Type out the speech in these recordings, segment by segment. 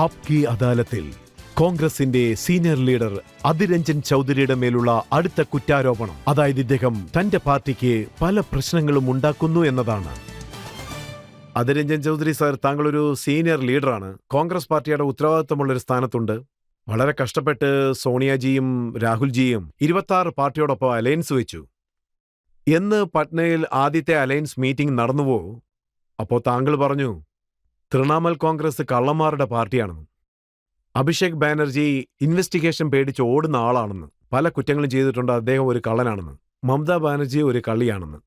ആപ്കി അദാലത്തിൽ കോൺഗ്രസിന്റെ senior leader Adhir Ranjan ചൗധരിയുടെ മേലുള്ള അടുത്ത കുറ്റാരോപണം, അതായത് ഇദ്ദേഹം തന്റെ പാർട്ടിക്ക് പല പ്രശ്നങ്ങളും ഉണ്ടാക്കുന്നു എന്നതാണ്. അധിർ രഞ്ജൻ ചൗധരി സാർ, താങ്കളൊരു സീനിയർ ലീഡറാണ്. കോൺഗ്രസ് പാർട്ടിയുടെ ഉത്തരവാദിത്തമുള്ളൊരു സ്ഥാനത്തുണ്ട്. വളരെ കഷ്ടപ്പെട്ട് സോണിയാജിയും രാഹുൽജിയും 26 പാർട്ടിയോടൊപ്പം അലയൻസ് വെച്ചു. എന്ന് പട്നയിൽ ആദ്യത്തെ അലയൻസ് മീറ്റിംഗ് നടന്നുവോ, അപ്പോൾ താങ്കൾ പറഞ്ഞു തൃണമൂൽ കോൺഗ്രസ് കള്ളന്മാരുടെ പാർട്ടിയാണെന്ന്. അഭിഷേക് ബാനർജി ഇൻവെസ്റ്റിഗേഷൻ പേടിച്ച് ഓടുന്ന ആളാണെന്ന്, പല കുറ്റങ്ങളും ചെയ്തിട്ടുണ്ട്, അദ്ദേഹം ഒരു കള്ളനാണെന്ന്. മമതാ ബാനർജി ഒരു കള്ളിയാണെന്ന്.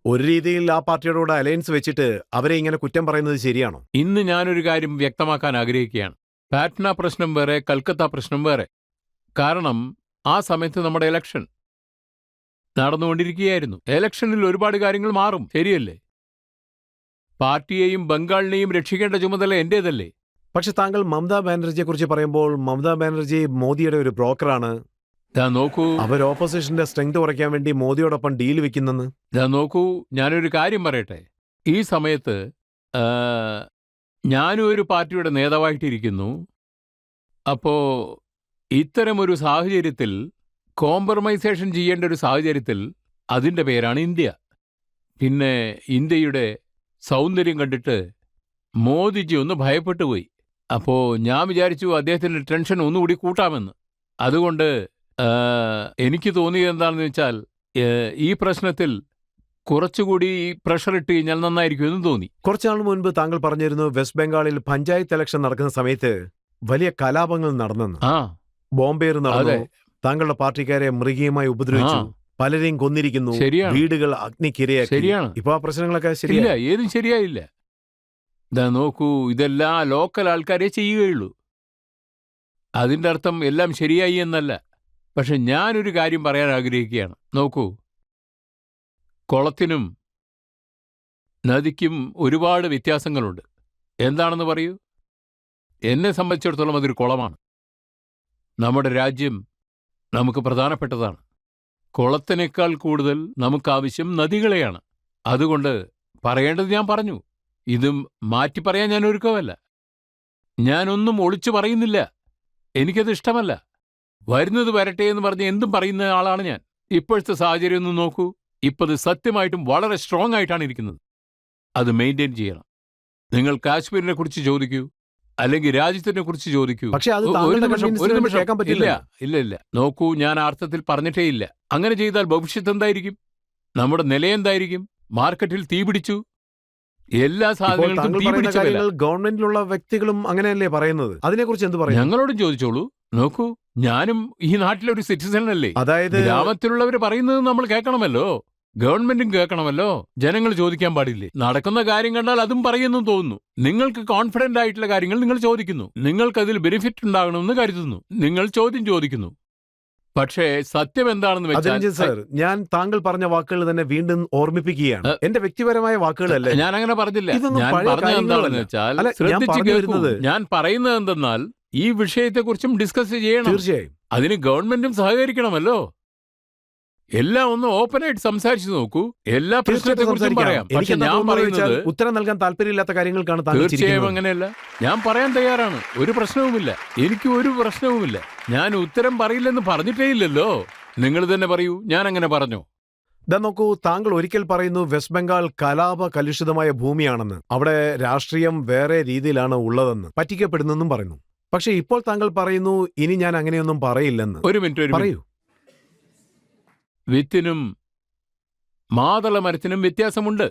ഒരു രീതിയിൽ ആ പാർട്ടിയോട് അലയൻസ് വെച്ചിട്ട് അവരെ ഇങ്ങനെ കുറ്റം പറയുന്നത് ശരിയാണോ? ഇന്ന് ഞാനൊരു കാര്യം വ്യക്തമാക്കാൻ ആഗ്രഹിക്കുകയാണ്. പാറ്റ്ന പ്രശ്നം വേറെ, കൽക്കത്ത പ്രശ്നം വേറെ. കാരണം ആ സമയത്ത് നമ്മുടെ ഇലക്ഷൻ നടന്നുകൊണ്ടിരിക്കുകയായിരുന്നു. ഇലക്ഷനിൽ ഒരുപാട് കാര്യങ്ങൾ മാറും, ശരിയല്ലേ? പാർട്ടിയെയും ബംഗാളിനെയും രക്ഷിക്കേണ്ട ചുമതല എന്റേതല്ലേ? പക്ഷെ താങ്കൾ മമതാ ബാനർജിയെ കുറിച്ച് പറയുമ്പോൾ മമതാ ബാനർജി മോദിയുടെ ഒരു ബ്രോക്കറാണ്. നോക്കൂ, അവർ ഓപ്പോസിഷന്റെ സ്ട്രെങ്ത് കുറയ്ക്കാൻ വേണ്ടി മോദിയോടൊപ്പം ഡീൽ വെക്കുന്നെന്ന്. നോക്കൂ, ഞാനൊരു കാര്യം പറയട്ടെ. ഈ സമയത്ത് ഞാനും ഒരു പാർട്ടിയുടെ നേതാവായിട്ടിരിക്കുന്നു. അപ്പോ ഇത്തരമൊരു സാഹചര്യത്തിൽ, കോംപ്രമൈസേഷൻ ചെയ്യേണ്ട ഒരു സാഹചര്യത്തിൽ, അതിൻ്റെ പേരാണ് ഇന്ത്യ. പിന്നെ ഇന്ത്യയുടെ സൗന്ദര്യം കണ്ടിട്ട് മോദിജി ഒന്ന് ഭയപ്പെട്ടു പോയി. അപ്പോൾ ഞാൻ വിചാരിച്ചു അദ്ദേഹത്തിൻ്റെ ടെൻഷൻ ഒന്നുകൂടി കൂട്ടാമെന്ന്. അതുകൊണ്ട് എനിക്ക് തോന്നിയത് എന്താണെന്ന് വെച്ചാൽ, ഈ പ്രശ്നത്തിൽ കുറച്ചുകൂടി പ്രഷർ ഇട്ട് കഴിഞ്ഞാൽ നന്നായിരിക്കുമെന്ന് തോന്നി. കുറച്ചുനാൾ മുൻപ് താങ്കൾ പറഞ്ഞിരുന്നു വെസ്റ്റ് ബംഗാളിൽ പഞ്ചായത്ത് ഇലക്ഷൻ നടക്കുന്ന സമയത്ത് വലിയ കലാപങ്ങൾ നടന്നെന്ന്. ബോംബേർ നടന്നു, താങ്കളുടെ പാർട്ടിക്കാരെ മൃഗീയമായി ഉപദ്രവിച്ചു, പലരെയും കൊന്നിരിക്കുന്നു, വീടുകൾ അഗ്നിക്കിരയാക്കി. ശരിയാണ്. ഇപ്പൊ ആ പ്രശ്നങ്ങളൊക്കെ ശരിയില്ല, ഏതും ശരിയായില്ല. നോക്കൂ, ഇതെല്ലാം ലോക്കൽ ആൾക്കാരെ ചെയ്യുകയുള്ളൂ. അതിൻ്റെ അർത്ഥം എല്ലാം ശരിയായി എന്നല്ല. പക്ഷെ ഞാനൊരു കാര്യം പറയാൻ ആഗ്രഹിക്കുകയാണ്. നോക്കൂ, കുളത്തിനും നദിക്കും ഒരുപാട് വ്യത്യാസങ്ങളുണ്ട്. എന്താണെന്ന് പറയൂ? എന്നെ സംബന്ധിച്ചിടത്തോളം അതൊരു കുളമാണ്. നമ്മുടെ രാജ്യം നമുക്ക് പ്രധാനപ്പെട്ടതാണ്. കുളത്തിനേക്കാൾ കൂടുതൽ നമുക്കാവശ്യം നദികളെയാണ്. അതുകൊണ്ട് പറയേണ്ടത് ഞാൻ പറഞ്ഞു. ഇതും മാറ്റി പറയാൻ ഞാൻ ഒരുക്കമല്ല. ഞാനൊന്നും ഒളിച്ചു പറയുന്നില്ല. എനിക്കത് ഇഷ്ടമല്ല. വരുന്നത് വരട്ടെ എന്ന് പറഞ്ഞ് എന്തും പറയുന്ന ആളാണ് ഞാൻ. ഇപ്പോഴത്തെ സാഹചര്യം ഒന്ന് നോക്കൂ. ഇപ്പത് സത്യമായിട്ടും വളരെ സ്ട്രോങ് ആയിട്ടാണ് ഇരിക്കുന്നത്. അത് മെയിൻറ്റെയിൻ ചെയ്യണം. നിങ്ങൾ കാശ്മീരിനെ കുറിച്ച് ചോദിക്കൂ, അല്ലെങ്കിൽ രാജ്യത്തിനെ കുറിച്ച് ചോദിക്കൂ. ഇല്ല. നോക്കൂ, ഞാൻ അർത്ഥത്തിൽ പറഞ്ഞിട്ടേ ഇല്ല. അങ്ങനെ ചെയ്താൽ ഭവിഷ്യത്ത് എന്തായിരിക്കും? നമ്മുടെ നിലയെന്തായിരിക്കും? മാർക്കറ്റിൽ തീ പിടിച്ചു, എല്ലാ സാധനങ്ങൾക്കും തീ പിടിച്ച ഗവൺമെന്റിലുള്ള വ്യക്തികളും അങ്ങനെയല്ലേ പറയുന്നത്? അതിനെക്കുറിച്ച് എന്ത് പറയും? ഞങ്ങളോടും ചോദിച്ചോളൂ. നോക്കൂ, ഞാനും ഈ നാട്ടിലെ ഒരു സിറ്റിസൺ അല്ലേ. അതായത് ഗ്രാമത്തിലുള്ളവർ പറയുന്നത് നമ്മൾ കേൾക്കണമല്ലോ, ഗവൺമെന്റും കേൾക്കണമല്ലോ. ജനങ്ങൾ ചോദിക്കാൻ പാടില്ലേ? നടക്കുന്ന കാര്യം കണ്ടാൽ അതും പറയുന്നു തോന്നുന്നു. നിങ്ങൾക്ക് കോൺഫിഡന്റ് ആയിട്ടുള്ള കാര്യങ്ങൾ നിങ്ങൾ ചോദിക്കുന്നു. നിങ്ങൾക്കതിൽ ബെനിഫിറ്റ് ഉണ്ടാകണമെന്ന് കരുതുന്നു. നിങ്ങൾ ചോദ്യം ചോദിക്കുന്നു. പക്ഷേ സത്യം എന്താണെന്ന് വെച്ചാൽ, സർ, ഞാൻ താങ്കൾ പറഞ്ഞ വാക്കുകൾ തന്നെ വീണ്ടും ഓർമ്മിപ്പിക്കുകയാണ്. എന്റെ വ്യക്തിപരമായ വാക്കുകളല്ലേ. ഞാൻ അങ്ങനെ പറഞ്ഞില്ല. ഞാൻ പറഞ്ഞത് എന്താണെന്ന് വെച്ചാൽ, ശ്രദ്ധിച്ചു കേൾക്കൂ. ഞാൻ പറയുന്നത് എന്തെന്നാൽ, ഈ വിഷയത്തെക്കുറിച്ചും ഡിസ്കസ് ചെയ്യണം. തീർച്ചയായും. അതിന് ഗവൺമെന്റും സഹകരിക്കണമല്ലോ. എല്ലാം ഒന്ന് ഓപ്പണായിട്ട് സംസാരിച്ചു നോക്കൂ. എല്ലാ പ്രശ്നത്തെക്കുറിച്ചും പറയാം. പക്ഷെ ഞാൻ പറയുന്നത് ഉത്തരം നൽകാൻ താല്പര്യമില്ലാത്ത കാര്യങ്ങൾക്കാണ്. തീർച്ചയായും അങ്ങനെയല്ല. ഞാൻ പറയാൻ തയ്യാറാണ്. ഒരു പ്രശ്നവുമില്ല. എനിക്ക് ഒരു പ്രശ്നവുമില്ല. ഞാൻ ഉത്തരം പറയില്ലെന്ന് പറഞ്ഞിട്ടേ ഇല്ലല്ലോ. നിങ്ങൾ തന്നെ പറയൂ, ഞാൻ അങ്ങനെ പറഞ്ഞോ? നോക്കൂ, താങ്കൾ ഒരിക്കൽ പറയുന്നു വെസ്റ്റ് ബംഗാൾ കലാപ കലുഷിതമായ ഭൂമിയാണെന്ന്, അവിടെ രാഷ്ട്രീയം വേറെ രീതിയിലാണ് ഉള്ളതെന്ന്, പറ്റിക്കപ്പെടുന്നെന്നും പറയുന്നു. പക്ഷെ ഇപ്പോൾ താങ്കൾ പറയുന്നു ഇനി ഞാൻ അങ്ങനെയൊന്നും പറയില്ലെന്ന്. ഒരു മിനിറ്റ് പറയൂ. വിത്തിനും മാതള മരത്തിനും വ്യത്യാസമുണ്ട്.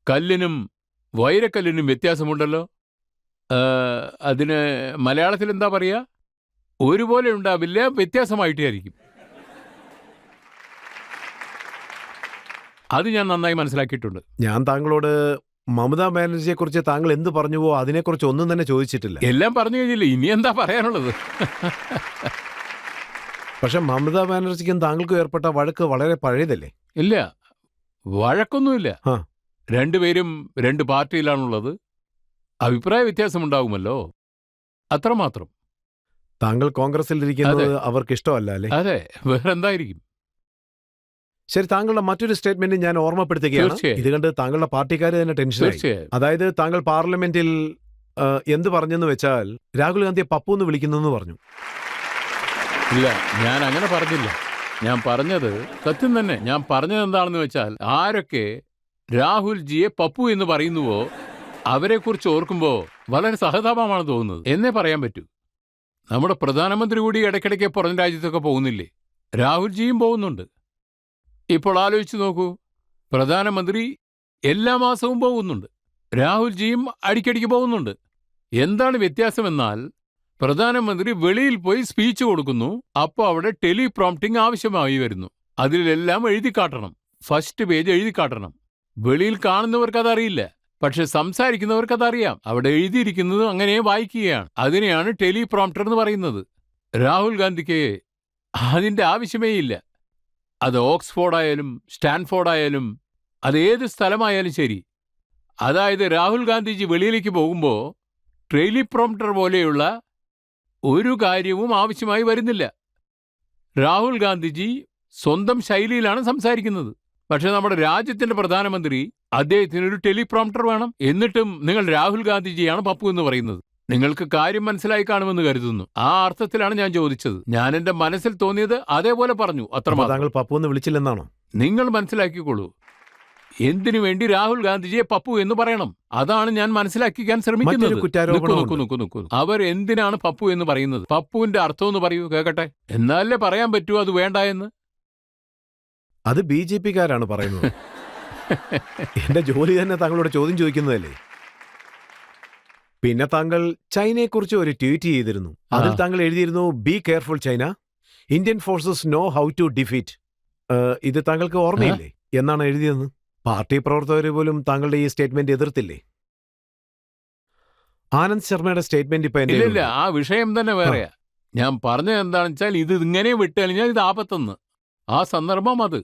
കല്ലിനും വൈരക്കല്ലിനും വ്യത്യാസമുണ്ടല്ലോ. അതിന് മലയാളത്തിൽ എന്താ പറയുക? ഒരുപോലെ ഉണ്ടാവില്ല, വ്യത്യാസമായിട്ടേ ആയിരിക്കും. അത് ഞാൻ നന്നായി മനസ്സിലാക്കിയിട്ടുണ്ട്. ഞാൻ താങ്കളോട് മമതാ ബാനർജിയെ കുറിച്ച് താങ്കൾ എന്ത് പറഞ്ഞുവോ അതിനെക്കുറിച്ച് ഒന്നും തന്നെ ചോദിച്ചിട്ടില്ല. എല്ലാം പറഞ്ഞു കഴിഞ്ഞില്ല. ഇനി എന്താ പറയാനുള്ളത്? പക്ഷെ മമതാ ബാനർജിക്കും താങ്കൾക്കും ഏർപ്പെട്ട വഴക്ക് വളരെ പഴയതല്ലേ? ഇല്ല, വഴക്കൊന്നുമില്ല. രണ്ടുപേരും രണ്ട് പാർട്ടിയിലാണുള്ളത്. അഭിപ്രായ വ്യത്യാസമുണ്ടാകുമല്ലോ, അത്രമാത്രം. താങ്കൾ കോൺഗ്രസിൽ ഇരിക്കുന്നത് അവർക്ക് ഇഷ്ടമല്ല അല്ലേ? അതെ, വേറെന്തായിരിക്കും? ശരി, താങ്കളുടെ മറ്റൊരു സ്റ്റേറ്റ്മെന്റ് ഞാൻ ഓർമ്മപ്പെടുത്തുകയാണ്. ഇത് കണ്ട് താങ്കളുടെ പാർട്ടിക്കാർ തന്നെ ടെൻഷനായി. അതായത് താങ്കൾ പാർലമെന്റിൽ എന്ത് പറഞ്ഞെന്ന് വെച്ചാൽ രാഹുൽ ഗാന്ധിയെ പപ്പു എന്ന് വിളിക്കുന്നെന്ന് പറഞ്ഞു. ഇല്ല, ഞാൻ അങ്ങനെ പറഞ്ഞില്ല. ഞാൻ പറഞ്ഞത് സത്യം തന്നെ. ഞാൻ പറഞ്ഞത് എന്താണെന്ന് വെച്ചാൽ, ആരൊക്കെ രാഹുൽജിയെ പപ്പു എന്ന് പറയുന്നുവോ അവരെക്കുറിച്ച് ഓർക്കുമ്പോൾ വളരെ സഹതാപമാണ് തോന്നുന്നത് എന്നേ പറയാൻ പറ്റൂ. നമ്മുടെ പ്രധാനമന്ത്രി കൂടി ഇടയ്ക്കിടയ്ക്ക് പുറം രാജ്യത്തൊക്കെ പോകുന്നില്ലേ? രാഹുൽജിയും പോകുന്നുണ്ട്. ഇപ്പോൾ ആലോചിച്ച് നോക്കൂ, പ്രധാനമന്ത്രി എല്ലാ മാസവും പോകുന്നുണ്ട്, രാഹുൽജിയും അടിക്കടിക്ക് പോകുന്നുണ്ട്. എന്താണ് വ്യത്യാസമെന്നാൽ, പ്രധാനമന്ത്രി വെളിയിൽ പോയി സ്പീച്ച് കൊടുക്കുന്നു, അപ്പോൾ അവിടെ ടെലിപ്രോംപ്റ്റിംഗ് ആവശ്യമായി വരുന്നു. അതിലെല്ലാം എഴുതി കാട്ടണം, ഫസ്റ്റ് പേജ് എഴുതി കാട്ടണം. വെളിയിൽ കാണുന്നവർക്ക് അതറിയില്ല, പക്ഷെ സംസാരിക്കുന്നവർക്ക് അതറിയാം. അവിടെ എഴുതിയിരിക്കുന്നത് അങ്ങനെ വായിക്കുകയാണ്. അതിനെയാണ് ടെലിപ്രോംപ്റ്റർ എന്ന് പറയുന്നത്. രാഹുൽ ഗാന്ധിക്ക് അതിൻ്റെ ആവശ്യമേ ഇല്ല. അത് ഓക്സ്ഫോർഡ് ആയാലും സ്റ്റാൻഫോർഡ് ആയാലും അതേത് സ്ഥലമായാലും ശരി. അതായത് രാഹുൽ ഗാന്ധിജി വെളിയിലേക്ക് പോകുമ്പോൾ ടെലിപ്രോംപ്റ്റർ പോലെയുള്ള ഒരു കാര്യവും ആവശ്യമായി വരുന്നില്ല. രാഹുൽ ഗാന്ധിജി സ്വന്തം ശൈലിയിലാണ് സംസാരിക്കുന്നത്. പക്ഷെ നമ്മുടെ രാജ്യത്തിന്റെ പ്രധാനമന്ത്രി, അദ്ദേഹത്തിന് ഒരു ടെലിപ്രോംപ്റ്റർ വേണം. എന്നിട്ടും നിങ്ങൾ രാഹുൽ ഗാന്ധിജിയാണ് പപ്പു എന്ന് പറയുന്നത്. നിങ്ങൾക്ക് കാര്യം മനസ്സിലായി കാണുമെന്ന് കരുതുന്നു. ആ അർത്ഥത്തിലാണ് ഞാൻ ചോദിച്ചത്. ഞാൻ എന്റെ മനസ്സിൽ തോന്നിയത് അതേപോലെ പറഞ്ഞു, അത്രമാത്രം. താങ്കൾ പപ്പു എന്ന് വിളിച്ചില്ലെന്നാണോ? നിങ്ങൾ മനസ്സിലാക്കിക്കോളൂ. എന്തിനു വേണ്ടി രാഹുൽ ഗാന്ധിജിയെ പപ്പു എന്ന് പറയണം? അതാണ് ഞാൻ മനസ്സിലാക്കിക്കാൻ ശ്രമിക്കുന്നത്. നോക്കൂ, അവർ എന്തിനാണ് പപ്പു എന്ന് പറയുന്നത്? പപ്പുവിന്റെ അർത്ഥം എന്ന് പറയൂ, കേൾക്കട്ടെ. എന്നാലേ പറയാൻ പറ്റൂ അത് വേണ്ട എന്ന്. അത് BJP-കാരാണ് പറയുന്നത്. എന്റെ ജോലി തന്നെ താങ്കളോട് ചോദ്യം ചോദിക്കുന്നതല്ലേ. പിന്നെ താങ്കൾ ചൈനയെക്കുറിച്ച് ഒരു ട്വീറ്റ് ചെയ്തിരുന്നു. അതിൽ താങ്കൾ എഴുതിയിരുന്നു, be careful China, Indian forces know how to defeat. ഇത് താങ്കൾക്ക് ഓർമ്മയില്ലേ എന്നാണ് എഴുതിയതെന്ന്? പാർട്ടി പ്രവർത്തകർ പോലും താങ്കളുടെ ഈ സ്റ്റേറ്റ്മെന്റ് എതിർത്തില്ലേ? ആനന്ദ് ശർമ്മയുടെ സ്റ്റേറ്റ്മെന്റ് ഇപ്പൊ ഇല്ല, ആ വിഷയം തന്നെ വേറെയാ. ഞാൻ പറഞ്ഞത് എന്താണെന്ന് വെച്ചാൽ, ഇത് ഇങ്ങനെ വിട്ടുകഴിഞ്ഞാൽ ഇത് ആപത്തെന്ന്. ആ സന്ദർഭം അത്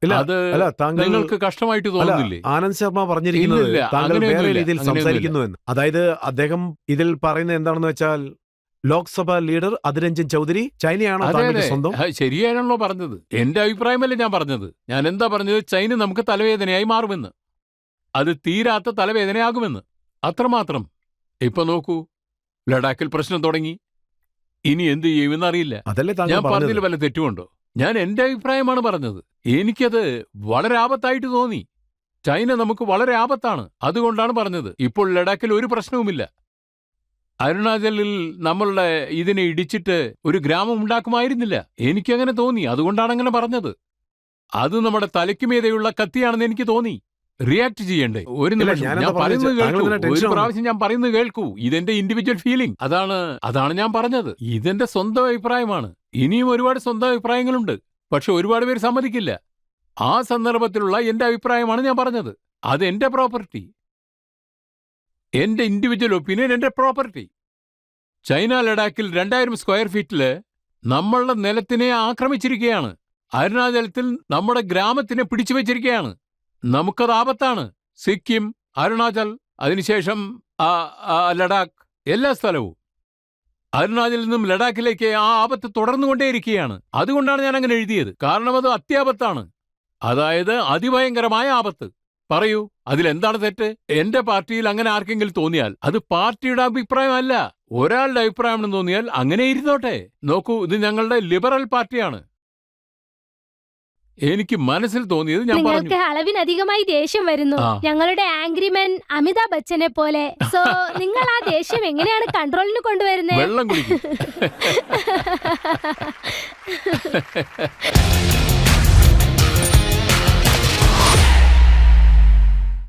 നിങ്ങൾക്ക് കഷ്ടമായിട്ട് തോന്നുന്നില്ലേ? ആനന്ദ് ശർമ്മ പറഞ്ഞിരിക്കുന്നത് താങ്കൾ വേറെ രീതിയിൽ സംസാരിക്കുന്നു എന്ന്. അതായത് അദ്ദേഹം ഇതിൽ പറയുന്നത് എന്താണെന്ന് വെച്ചാൽ, ലോക്സഭാ ലീഡർ അധിരഞ്ജൻ ചൗധരി ചൈനയാണോ താങ്കളുടെ സ്വന്തം? ശരിയാണല്ലോ പറഞ്ഞത്. എന്റെ അഭിപ്രായമല്ലേ ഞാൻ പറഞ്ഞത്. ഞാൻ എന്താ പറഞ്ഞത്? ചൈന നമുക്ക് തലവേദനയായി മാറുമെന്ന്, അത് തീരാത്ത തലവേദനയാകുമെന്ന്, അത്രമാത്രം. ഇപ്പൊ നോക്കൂ, ലഡാക്കിൽ പ്രശ്നം തുടങ്ങി. ഇനി എന്ത് ചെയ്യുമെന്ന് അറിയില്ല. ഞാൻ പറഞ്ഞതിൽ വല്ല തെറ്റുമുണ്ടോ? ഞാൻ എന്റെ അഭിപ്രായമാണ് പറഞ്ഞത്. എനിക്കത് വളരെ ആപത്തായിട്ട് തോന്നി. ചൈന നമുക്ക് വളരെ ആപത്താണ്, അതുകൊണ്ടാണ് പറഞ്ഞത്. ഇപ്പോൾ ലഡാക്കിൽ ഒരു പ്രശ്നവുമില്ല. അരുണാചലിൽ നമ്മളുടെ ഇതിനെ ഇടിച്ചിട്ട് ഒരു ഗ്രാമം ഉണ്ടാക്കുമായിരുന്നില്ല. എനിക്കങ്ങനെ തോന്നി, അതുകൊണ്ടാണ് അങ്ങനെ പറഞ്ഞത്. അത് നമ്മുടെ തലയ്ക്കുമീതെയുള്ള കത്തിയാണെന്ന് എനിക്ക് തോന്നി. റിയാക്ട് ചെയ്യണ്ടേ? ഒരു നിമിഷം, ഞാൻ പറയുന്നത് കേൾക്കൂ. ഒരു പ്രാവശ്യം ഞാൻ പറയുന്നത് കേൾക്കൂ. ഇതെന്റെ ഇൻഡിവിജ്വൽ ഫീലിംഗ്. അതാണ് ഞാൻ പറഞ്ഞത്. ഇതെന്റെ സ്വന്തം അഭിപ്രായമാണ്. ഇനിയും ഒരുപാട് സ്വന്തം അഭിപ്രായങ്ങളുണ്ട്, പക്ഷെ ഒരുപാട് പേര് സമ്മതിക്കില്ല. ആ സന്ദർഭത്തിലുള്ള എന്റെ അഭിപ്രായമാണ് ഞാൻ പറഞ്ഞത്. അത് എന്റെ പ്രോപ്പർട്ടി, എന്റെ ഇൻഡിവിജ്വൽ ഒപ്പീനിയൻ, എന്റെ പ്രോപ്പർട്ടി. ചൈന ലഡാക്കിൽ 2000 സ്ക്വയർ ഫീറ്റില് നമ്മളുടെ നിലത്തിനെ ആക്രമിച്ചിരിക്കുകയാണ്. അരുണാചലത്തിൽ നമ്മുടെ ഗ്രാമത്തിനെ പിടിച്ചു വെച്ചിരിക്കുകയാണ്. നമുക്കത് ആപത്താണ്. സിക്കിം, അരുണാചൽ, അതിനുശേഷം ലഡാക്ക്, എല്ലാ സ്ഥലവും. അരുണാചലിൽ നിന്നും ലഡാക്കിലേക്ക് ആ ആപത്ത് തുടർന്നുകൊണ്ടേയിരിക്കുകയാണ്. അതുകൊണ്ടാണ് ഞാൻ അങ്ങനെ എഴുതിയത്. കാരണം അത് അത്യാപത്താണ്, അതായത് അതിഭയങ്കരമായ ആപത്ത്. പറയൂ, അതിലെന്താണ് തെറ്റ്? എന്റെ പാർട്ടിയിൽ അങ്ങനെ ആർക്കെങ്കിലും തോന്നിയാൽ അത് പാർട്ടിയുടെ അഭിപ്രായമല്ല, ഒരാളുടെ അഭിപ്രായമാണെന്ന് തോന്നിയാൽ അങ്ങനെ ഇരുന്നോട്ടെ. നോക്കൂ, ഇത് ഞങ്ങളുടെ ലിബറൽ പാർട്ടിയാണ്. എനിക്ക് മനസ്സിൽ തോന്നിയത് ഞാൻ പറഞ്ഞു. നിങ്ങൾക്ക് അളവിനധികമായി ദേഷ്യം വരുന്നു, ഞങ്ങളുടെ ആംഗ്രിമാൻ അമിതാഭ് ബച്ചനെ പോലെ. സോ നിങ്ങൾ ആ ദേഷ്യം എങ്ങനെയാണ് കൺട്രോളിന് കൊണ്ടുവരുന്നത്? വെള്ളം കുടിക്കും.